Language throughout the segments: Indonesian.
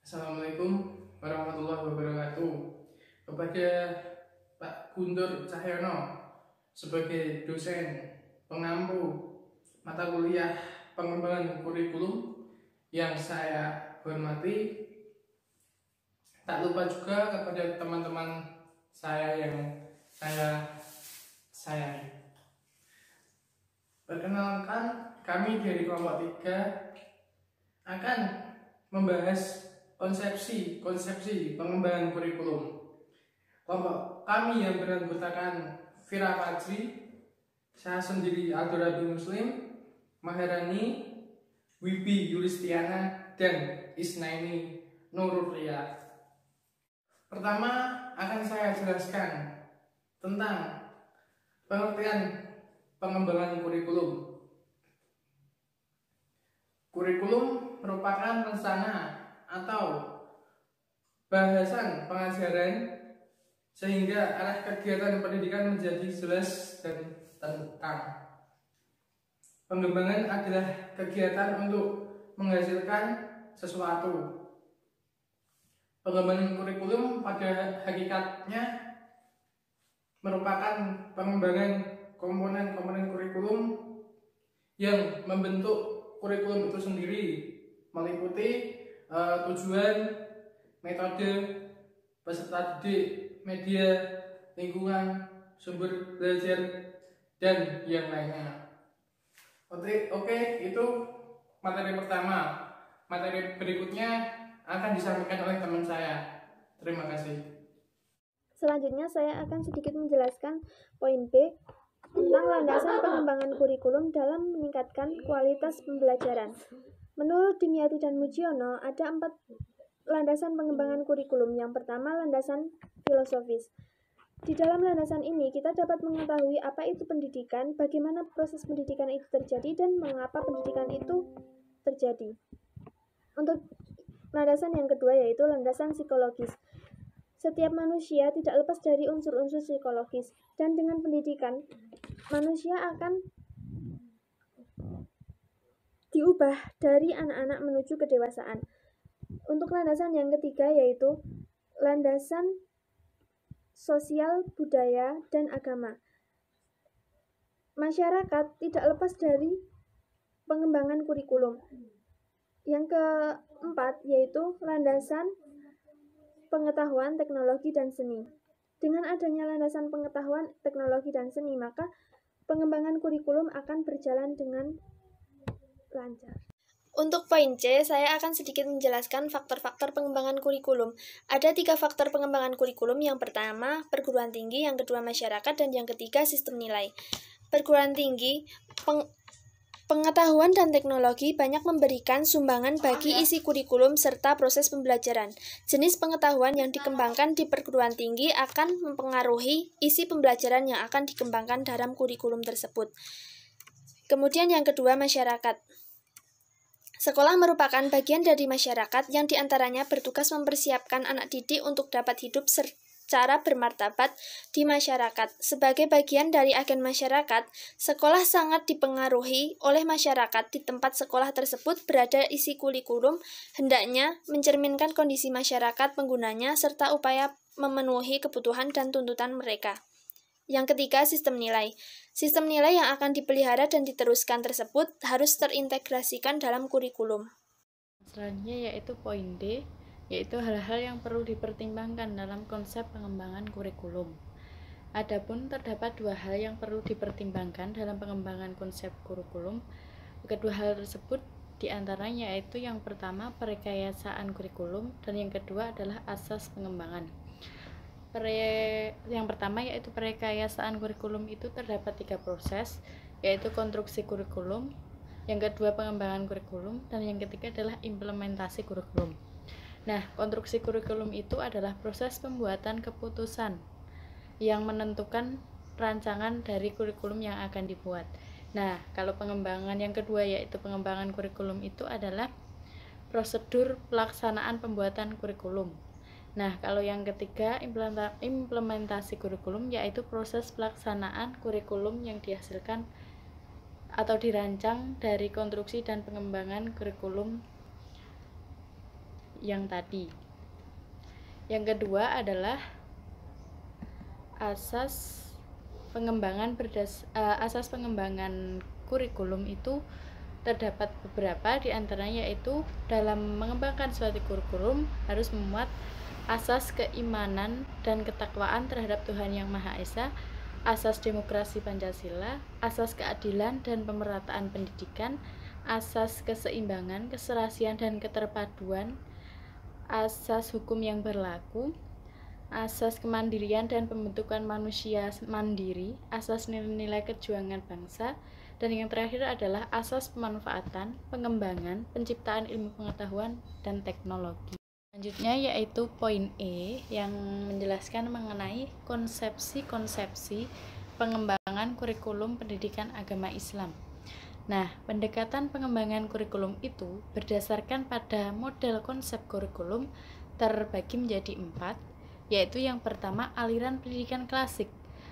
Assalamualaikum warahmatullahi wabarakatuh. Kepada Pak Guntur Cahyono sebagai dosen pengampu mata kuliah pengembangan kurikulum yang saya hormati, tak lupa juga kepada teman-teman saya yang saya sayangi. Perkenalkan, kami dari kelompok 3 akan membahas konsepsi pengembangan kurikulum. Kelompok kami yang beranggotakan Fira Fajri, saya sendiri Aldo Rabi Muslim, Maharani, Wibi Yulistiana, dan Isnaini Nurulya. Pertama akan saya jelaskan tentang pengertian pengembangan kurikulum. Kurikulum merupakan rencana atau bahasan pengajaran sehingga arah kegiatan pendidikan menjadi jelas dan tentang. Pengembangan adalah kegiatan untuk menghasilkan sesuatu. Pengembangan kurikulum pada hakikatnya merupakan pengembangan komponen-komponen kurikulum yang membentuk kurikulum itu sendiri, meliputi tujuan, metode, peserta didik, media, lingkungan, sumber belajar, dan yang lainnya. Oke, itu materi pertama. Materi berikutnya akan disampaikan oleh teman saya. Terima kasih. Selanjutnya saya akan sedikit menjelaskan poin B tentang landasan pengembangan kurikulum dalam meningkatkan kualitas pembelajaran. Menurut Dimyati dan Mujiono, ada 4 landasan pengembangan kurikulum. Yang pertama, landasan filosofis. Di dalam landasan ini, kita dapat mengetahui apa itu pendidikan, bagaimana proses pendidikan itu terjadi, dan mengapa pendidikan itu terjadi. Untuk landasan yang kedua yaitu landasan psikologis. Setiap manusia tidak lepas dari unsur-unsur psikologis, dan dengan pendidikan, manusia akan diubah dari anak-anak menuju kedewasaan. Untuk landasan yang ketiga yaitu landasan sosial, budaya, dan agama. Masyarakat tidak lepas dari pengembangan kurikulum. Yang keempat yaitu landasan pengetahuan, teknologi, dan seni. Dengan adanya landasan pengetahuan, teknologi, dan seni, maka pengembangan kurikulum akan berjalan dengan lancar. Untuk poin C, saya akan sedikit menjelaskan faktor-faktor pengembangan kurikulum. Ada 3 faktor pengembangan kurikulum. Yang pertama, perguruan tinggi, yang kedua masyarakat, dan yang ketiga sistem nilai. Perguruan tinggi, pengetahuan dan teknologi banyak memberikan sumbangan bagi isi kurikulum serta proses pembelajaran. Jenis pengetahuan yang dikembangkan di perguruan tinggi akan mempengaruhi isi pembelajaran yang akan dikembangkan dalam kurikulum tersebut. Kemudian yang kedua, masyarakat. Sekolah merupakan bagian dari masyarakat yang diantaranya bertugas mempersiapkan anak didik untuk dapat hidup secara bermartabat di masyarakat. Sebagai bagian dari agen masyarakat, sekolah sangat dipengaruhi oleh masyarakat. Di tempat sekolah tersebut berada isi kurikulum hendaknya mencerminkan kondisi masyarakat penggunanya serta upaya memenuhi kebutuhan dan tuntutan mereka. Yang ketiga, sistem nilai. Sistem nilai yang akan dipelihara dan diteruskan tersebut harus terintegrasikan dalam kurikulum. Selanjutnya yaitu poin D, yaitu hal-hal yang perlu dipertimbangkan dalam konsep pengembangan kurikulum. Adapun terdapat 2 hal yang perlu dipertimbangkan dalam pengembangan konsep kurikulum. Kedua hal tersebut diantaranya yaitu yang pertama perekayasaan kurikulum dan yang kedua adalah asas pengembangan. Yang pertama yaitu perekayasaan kurikulum itu terdapat 3 proses, yaitu konstruksi kurikulum, yang kedua pengembangan kurikulum, dan yang ketiga adalah implementasi kurikulum. Nah, konstruksi kurikulum itu adalah proses pembuatan keputusan yang menentukan rancangan dari kurikulum yang akan dibuat. Nah, kalau pengembangan yang kedua yaitu pengembangan kurikulum itu adalah prosedur pelaksanaan pembuatan kurikulum. Nah, kalau yang ketiga implementasi kurikulum yaitu proses pelaksanaan kurikulum yang dihasilkan atau dirancang dari konstruksi dan pengembangan kurikulum yang tadi. Yang kedua adalah asas pengembangan kurikulum itu terdapat beberapa, di antaranya yaitu dalam mengembangkan suatu kurikulum harus memuat asas keimanan dan ketakwaan terhadap Tuhan Yang Maha Esa, asas demokrasi Pancasila, asas keadilan dan pemerataan pendidikan, asas keseimbangan, keserasian dan keterpaduan, asas hukum yang berlaku, asas kemandirian dan pembentukan manusia mandiri, asas nilai-nilai kejuangan bangsa, dan yang terakhir adalah asas pemanfaatan, pengembangan, penciptaan ilmu pengetahuan dan teknologi. Selanjutnya yaitu poin E yang menjelaskan mengenai konsepsi-konsepsi pengembangan kurikulum pendidikan agama Islam. Nah, pendekatan pengembangan kurikulum itu berdasarkan pada model konsep kurikulum terbagi menjadi 4, yaitu yang pertama aliran pendidikan klasik.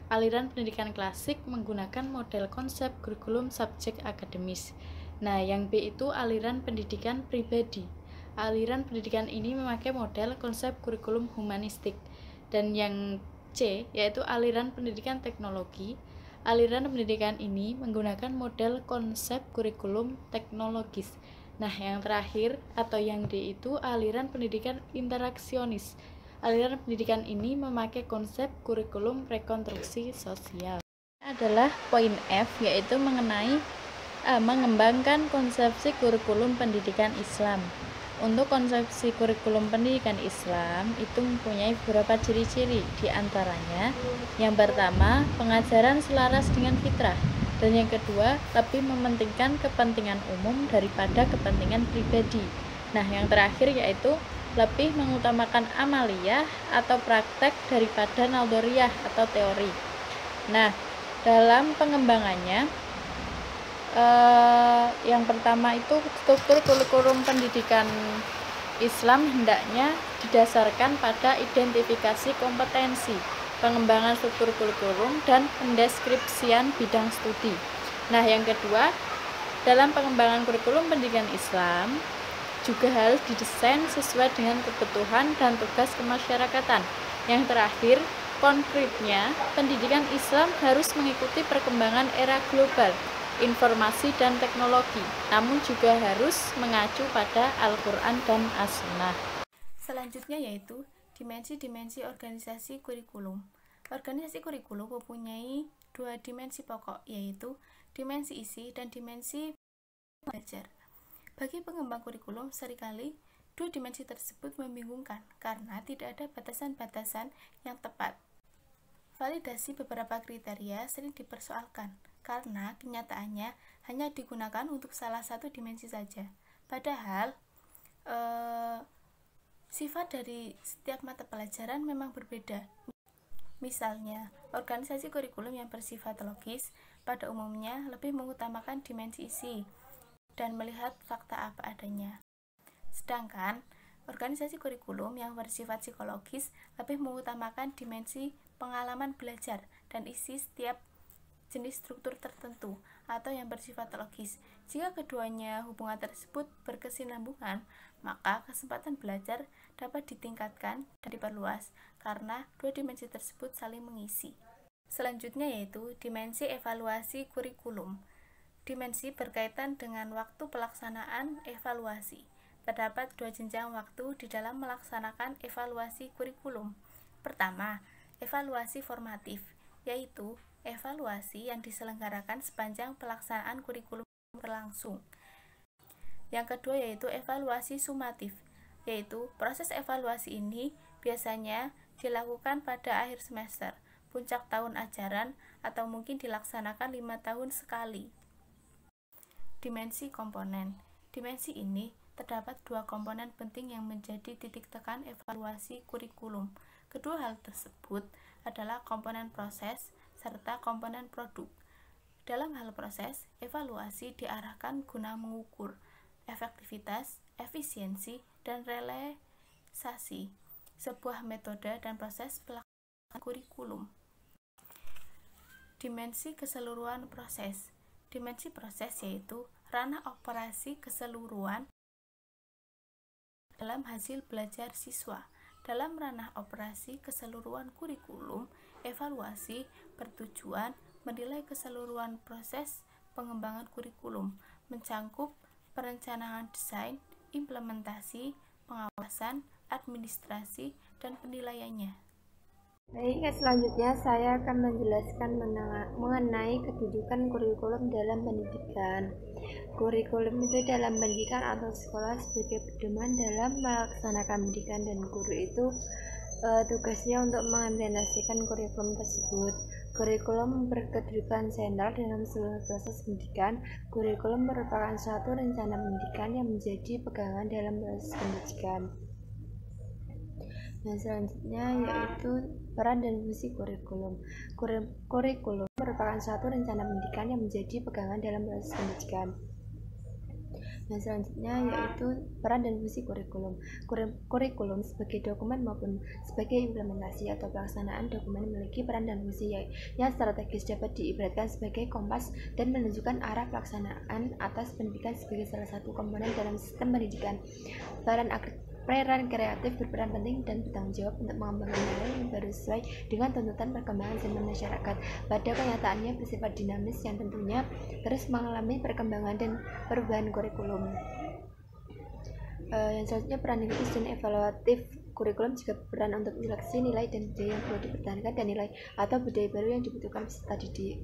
Aliran pendidikan klasik menggunakan model konsep kurikulum subjek akademis. Nah, yang B itu aliran pendidikan pribadi. Aliran pendidikan ini memakai model konsep kurikulum humanistik. Dan yang C yaitu aliran pendidikan teknologi. Aliran pendidikan ini menggunakan model konsep kurikulum teknologis. Nah, yang terakhir atau yang D itu aliran pendidikan interaksionis. Aliran pendidikan ini memakai konsep kurikulum rekonstruksi sosial. Adalah poin F, yaitu mengenai mengembangkan konsepsi kurikulum pendidikan Islam. Untuk konsepsi kurikulum pendidikan Islam itu mempunyai beberapa ciri-ciri, di antaranya yang pertama, pengajaran selaras dengan fitrah, dan yang kedua, lebih mementingkan kepentingan umum daripada kepentingan pribadi. Nah, yang terakhir yaitu lebih mengutamakan amaliyah atau praktek daripada naldoriyah atau teori. Nah, dalam pengembangannya yang pertama itu struktur kurikulum pendidikan Islam hendaknya didasarkan pada identifikasi kompetensi, pengembangan struktur kurikulum, dan pendeskripsian bidang studi. Nah, yang kedua, dalam pengembangan kurikulum pendidikan Islam juga harus didesain sesuai dengan kebutuhan dan tugas kemasyarakatan. Yang terakhir, konkretnya, pendidikan Islam harus mengikuti perkembangan era global, informasi dan teknologi, namun juga harus mengacu pada Al-Quran dan As-Sunnah. Selanjutnya yaitu dimensi-dimensi organisasi kurikulum. Organisasi kurikulum mempunyai 2 dimensi pokok, yaitu dimensi isi dan dimensi belajar. Bagi pengembang kurikulum, seringkali 2 dimensi tersebut membingungkan karena tidak ada batasan-batasan yang tepat. Validasi beberapa kriteria sering dipersoalkan karena kenyataannya hanya digunakan untuk salah satu dimensi saja. Padahal sifat dari setiap mata pelajaran memang berbeda. Misalnya, organisasi kurikulum yang bersifat logis pada umumnya lebih mengutamakan dimensi isi dan melihat fakta apa adanya. Sedangkan organisasi kurikulum yang bersifat psikologis lebih mengutamakan dimensi pengalaman belajar dan isi setiap jenis struktur tertentu atau yang bersifat logis. Jika keduanya hubungan tersebut berkesinambungan, maka kesempatan belajar dapat ditingkatkan dan diperluas karena 2 dimensi tersebut saling mengisi. Selanjutnya yaitu dimensi evaluasi kurikulum. Dimensi berkaitan dengan waktu pelaksanaan evaluasi. Terdapat 2 jenjang waktu di dalam melaksanakan evaluasi kurikulum. Pertama, evaluasi formatif, yaitu evaluasi yang diselenggarakan sepanjang pelaksanaan kurikulum berlangsung. Yang kedua yaitu evaluasi sumatif, yaitu proses evaluasi ini biasanya dilakukan pada akhir semester, puncak tahun ajaran, atau mungkin dilaksanakan 5 tahun sekali. Dimensi komponen. Dimensi ini terdapat 2 komponen penting yang menjadi titik tekan evaluasi kurikulum. Kedua hal tersebut adalah komponen proses serta komponen produk. Dalam hal proses, evaluasi diarahkan guna mengukur efektivitas, efisiensi, dan realisasi sebuah metode dan proses pelaksanaan kurikulum. Dimensi keseluruhan proses. Dimensi proses yaitu ranah operasi keseluruhan dalam hasil belajar siswa. Dalam ranah operasi keseluruhan kurikulum, evaluasi bertujuan menilai keseluruhan proses pengembangan kurikulum, mencangkup perencanaan desain, implementasi, pengawasan, administrasi, dan penilaiannya. Baik, selanjutnya saya akan menjelaskan mengenai kedudukan kurikulum dalam pendidikan. Kurikulum itu dalam pendidikan atau sekolah sebagai pedoman dalam melaksanakan pendidikan, dan guru itu tugasnya untuk mengimplementasikan kurikulum tersebut. Kurikulum berkedudukan sentral dalam seluruh proses pendidikan. Kurikulum merupakan suatu rencana pendidikan yang menjadi pegangan dalam proses pendidikan. Yang selanjutnya yaitu peran dan fungsi kurikulum. Kurikulum merupakan suatu rencana pendidikan yang menjadi pegangan dalam proses pendidikan. Yang selanjutnya yaitu peran dan fungsi kurikulum. Kurikulum sebagai dokumen maupun sebagai implementasi atau pelaksanaan dokumen memiliki peran dan fungsi yang strategis, dapat diibaratkan sebagai kompas dan menunjukkan arah pelaksanaan atas pendidikan sebagai salah satu komponen dalam sistem pendidikan. Peran kreatif berperan penting dan bertanggung jawab untuk mengembangkan nilai yang baru sesuai dengan tuntutan perkembangan zaman masyarakat. Pada kenyataannya bersifat dinamis yang tentunya terus mengalami perkembangan dan perubahan kurikulum. Yang selanjutnya peran kritis dan evaluatif. Kurikulum juga berperan untuk menyeleksi nilai dan budaya yang perlu dipertahankan dan nilai atau budaya baru yang dibutuhkan peserta didik.